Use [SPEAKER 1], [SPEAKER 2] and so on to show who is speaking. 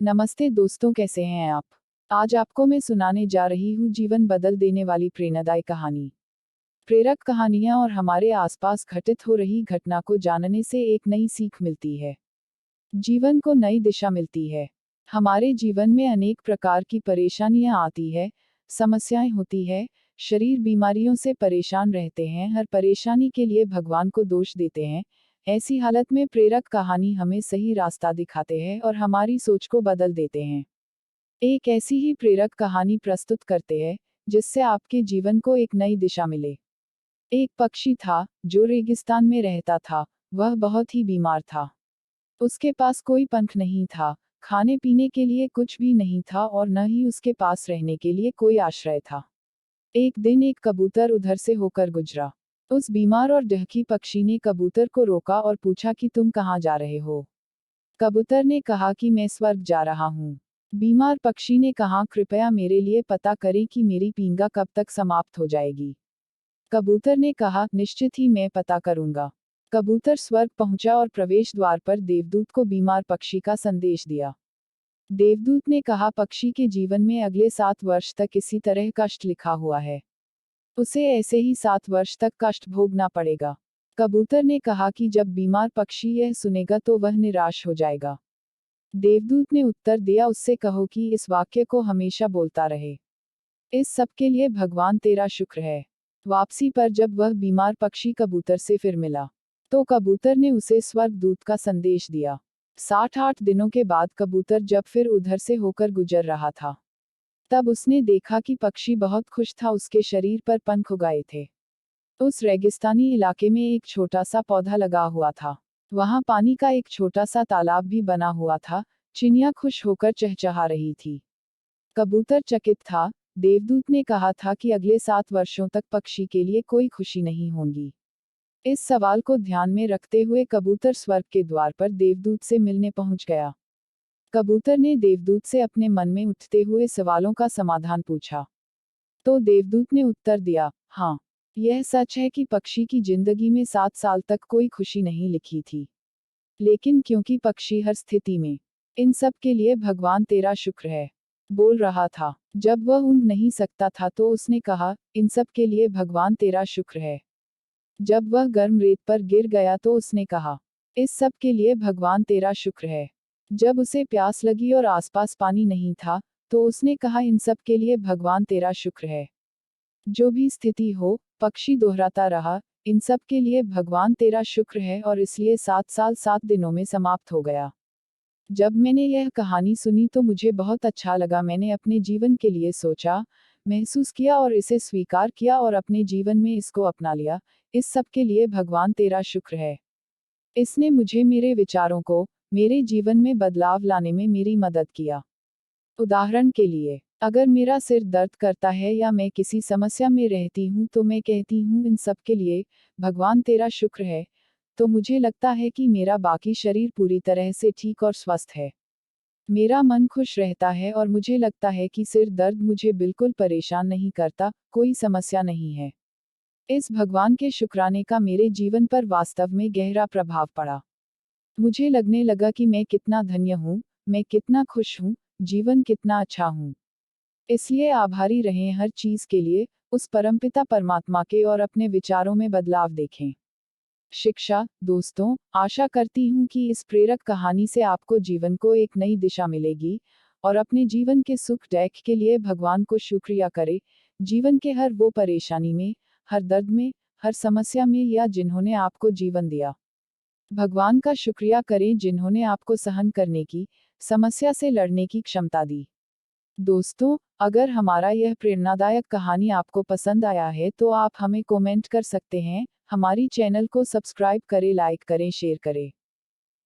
[SPEAKER 1] नमस्ते दोस्तों, कैसे हैं आप। आज आपको मैं सुनाने जा रही हूँ जीवन बदल देने वाली प्रेरणादायक कहानी। प्रेरक कहानियाँ और हमारे आसपास घटित हो रही घटना को जानने से एक नई सीख मिलती है। जीवन को नई दिशा मिलती है। हमारे जीवन में अनेक प्रकार की परेशानियाँ आती है, समस्याएं होती है, शरीर बीमारियों से परेशान रहते हैं, हर परेशानी के लिए भगवान को दोष देते हैं। ऐसी हालत में प्रेरक कहानी हमें सही रास्ता दिखाते हैं और हमारी सोच को बदल देते हैं। एक ऐसी ही प्रेरक कहानी प्रस्तुत करते हैं, जिससे आपके जीवन को एक नई दिशा मिले। एक पक्षी था, जो रेगिस्तान में रहता था। वह बहुत ही बीमार था। उसके पास कोई पंख नहीं था, खाने पीने के लिए कुछ भी नहीं था और न ही उसके पास रहने के लिए कोई आश्रय था। एक दिन एक कबूतर उधर से होकर गुजरा। उस बीमार और डहकी पक्षी ने कबूतर को रोका और पूछा कि तुम कहाँ जा रहे हो। कबूतर ने कहा कि मैं स्वर्ग जा रहा हूँ। बीमार पक्षी ने कहा, कृपया मेरे लिए पता करें कि मेरी पींगा कब तक समाप्त हो जाएगी। कबूतर ने कहा, निश्चित ही मैं पता करूंगा। कबूतर स्वर्ग पहुंचा और प्रवेश द्वार पर देवदूत को बीमार पक्षी का संदेश दिया। देवदूत ने कहा, पक्षी के जीवन में अगले 7 वर्ष तक इसी तरह कष्ट लिखा हुआ है। उसे ऐसे ही 7 वर्ष तक कष्ट भोगना पड़ेगा। कबूतर ने कहा कि जब बीमार पक्षी यह सुनेगा तो वह निराश हो जाएगा। देवदूत ने उत्तर दिया, उससे कहो कि इस वाक्य को हमेशा बोलता रहे। इस सब के लिए भगवान तेरा शुक्र है। वापसी पर जब वह बीमार पक्षी कबूतर से फिर मिला, तो कबूतर ने उसे स्वर्गदूत का संदेश दिया। 68 दिनों के बाद कबूतर जब फिर उधर से होकर गुजर रहा था, तब उसने देखा कि पक्षी बहुत खुश था, उसके शरीर पर पंख उगाए थे। उस रेगिस्तानी इलाके में एक छोटा सा पौधा लगा हुआ था। वहां पानी का एक छोटा सा तालाब भी बना हुआ था। चिड़िया खुश होकर चहचहा रही थी। कबूतर चकित था। देवदूत ने कहा था कि अगले 7 वर्षों तक पक्षी के लिए कोई खुशी नहीं होगी। इस सवाल को ध्यान में रखते हुए कबूतर स्वर्ग के द्वार पर देवदूत से मिलने पहुंच गया। कबूतर ने देवदूत से अपने मन में उठते हुए सवालों का समाधान पूछा। तो देवदूत ने उत्तर दिया, हाँ, यह सच है कि पक्षी की जिंदगी में 7 साल तक कोई खुशी नहीं लिखी थी। लेकिन क्योंकि पक्षी हर स्थिति में इन सब के लिए भगवान तेरा शुक्र है बोल रहा था, जब वह ऊँघ नहीं सकता था तो उसने कहा, इन सब के लिए भगवान तेरा शुक्र है। जब वह गर्म रेत पर गिर गया तो उसने कहा, इस सब के लिए भगवान तेरा शुक्र है। जब उसे प्यास लगी और आसपास पानी नहीं था, तो उसने कहा, इन सब के लिए भगवान तेरा शुक्र है। जो भी स्थिति हो, पक्षी दोहराता रहा, इन सब के लिए भगवान तेरा शुक्र है, और इसलिए 7 साल 7 दिनों में समाप्त हो गया। जब मैंने यह कहानी सुनी तो मुझे बहुत अच्छा लगा। मैंने अपने जीवन के लिए सोचा, महसूस किया और इसे स्वीकार किया और अपने जीवन में इसको अपना लिया। इस सब के लिए भगवान तेरा शुक्र है। इसने मुझे मेरे विचारों को, मेरे जीवन में बदलाव लाने में मेरी मदद किया। उदाहरण के लिए, अगर मेरा सिर दर्द करता है या मैं किसी समस्या में रहती हूँ तो मैं कहती हूँ, इन सब के लिए भगवान तेरा शुक्र है, तो मुझे लगता है कि मेरा बाकी शरीर पूरी तरह से ठीक और स्वस्थ है। मेरा मन खुश रहता है और मुझे लगता है कि सिर दर्द मुझे बिल्कुल परेशान नहीं करता, कोई समस्या नहीं है। इस भगवान के शुक्राने का मेरे जीवन पर वास्तव में गहरा प्रभाव पड़ा। मुझे लगने लगा कि मैं कितना धन्य हूँ, मैं कितना खुश हूँ, जीवन कितना अच्छा हूँ। इसलिए आभारी रहें हर चीज के लिए, उस परमपिता परमात्मा के, और अपने विचारों में बदलाव देखें। शिक्षा, दोस्तों, आशा करती हूँ कि इस प्रेरक कहानी से आपको जीवन को एक नई दिशा मिलेगी, और अपने जीवन के सुख दुख के लिए भगवान को शुक्रिया करें। जीवन के हर वो परेशानी में, हर दर्द में, हर समस्या में, या जिन्होंने आपको जीवन दिया, भगवान का शुक्रिया करें जिन्होंने आपको सहन करने की, समस्या से लड़ने की क्षमता दी। दोस्तों, अगर हमारा यह प्रेरणादायक कहानी आपको पसंद आया है तो आप हमें कमेंट कर सकते हैं। हमारी चैनल को सब्सक्राइब करें, लाइक करें, शेयर करें।